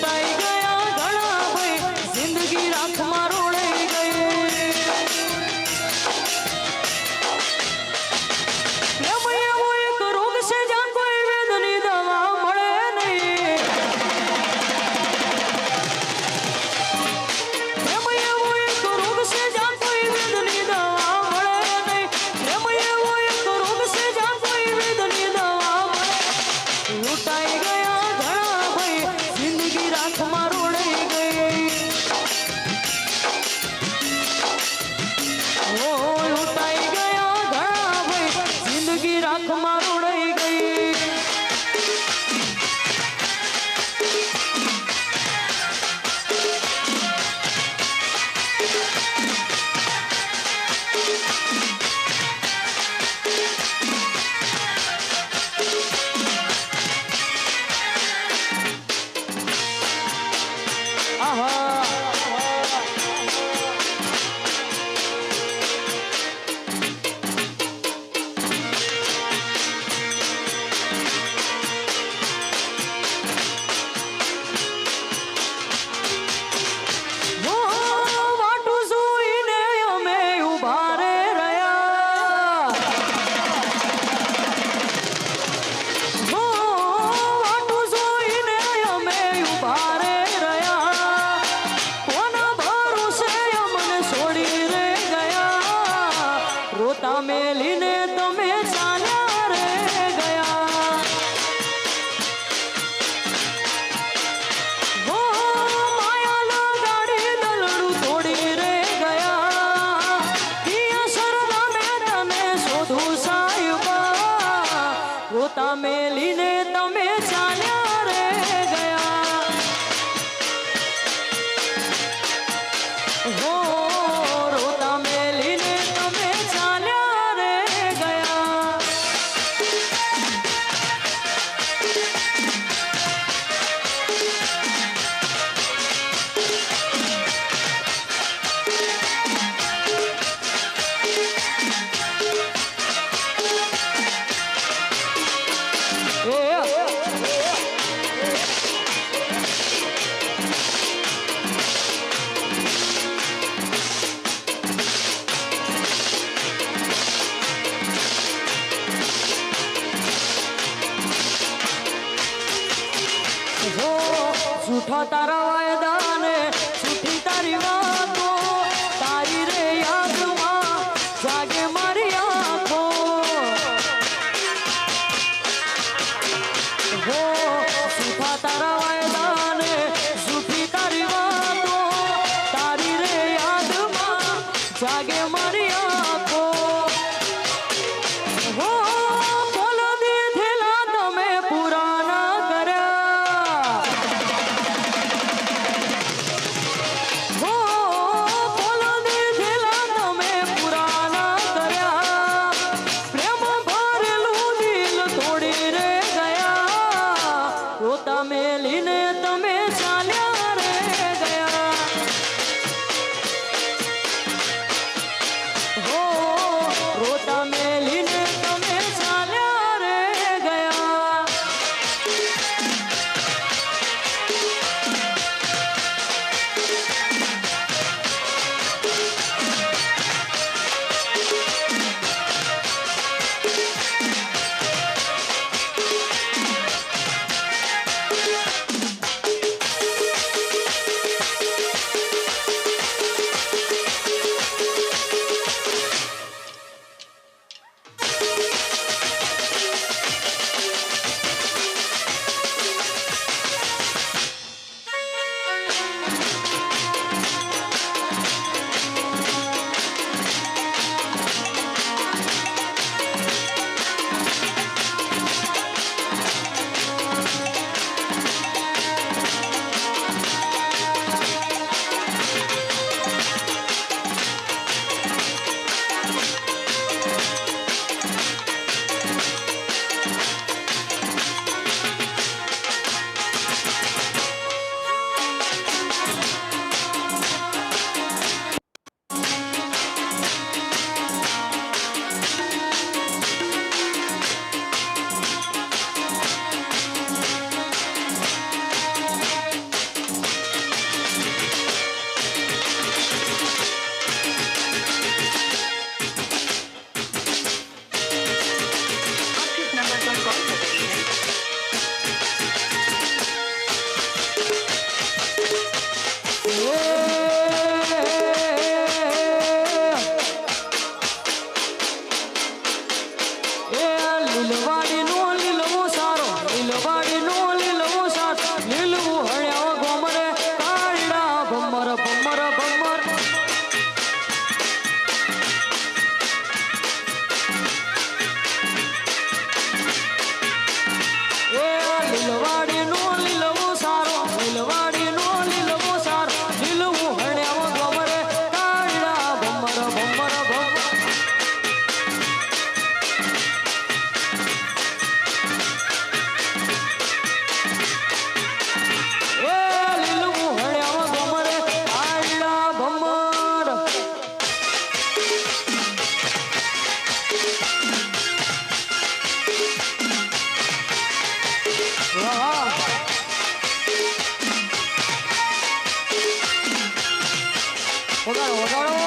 लुटाई गया घड़ा भाई जिंदगी राख मारो उड़ाई गई प्रेम एवो एक रोग से ज्યાં કોઈ વેદની દવા મળે નહીં પ્રેમ એવો એક રોગ છે જ્યાં કોઈ વેદની દવા મળે નહીં પ્રેમ એવો એક રોગ છે જ્યાં કોઈ વેદની દવા મળે લૂંટાઈ ગયા ઘણા ભાઈ જિંદગી રાખમાં રોડાઈ ગઈ ઓ લૂંટાઈ ગયા ઘણા ભાઈ જિંદગી રાખમાં રોડાઈ ગઈ મેલીને તમે ચાલ્યા રે ગયા હો માયા લગાડી દલડું તોડી રે ગયા પિયા શરદા મેં તને શોધું સાહેબા રોતા મેલીને તમે ચાલ્યા રે ગયા હો રોતા મેલીને તમે झूठा तारा वायदा ने झूठी तारी वातो तारी रे याद मां जागे मारी आंखो हो झूठा तारा वायदा ने झूठी तारी वातो तारी रे याद मां जागे मारी आंखो हो बोल દીધેલા તમે પૂરા ના કર્યા વગાડો વગાડો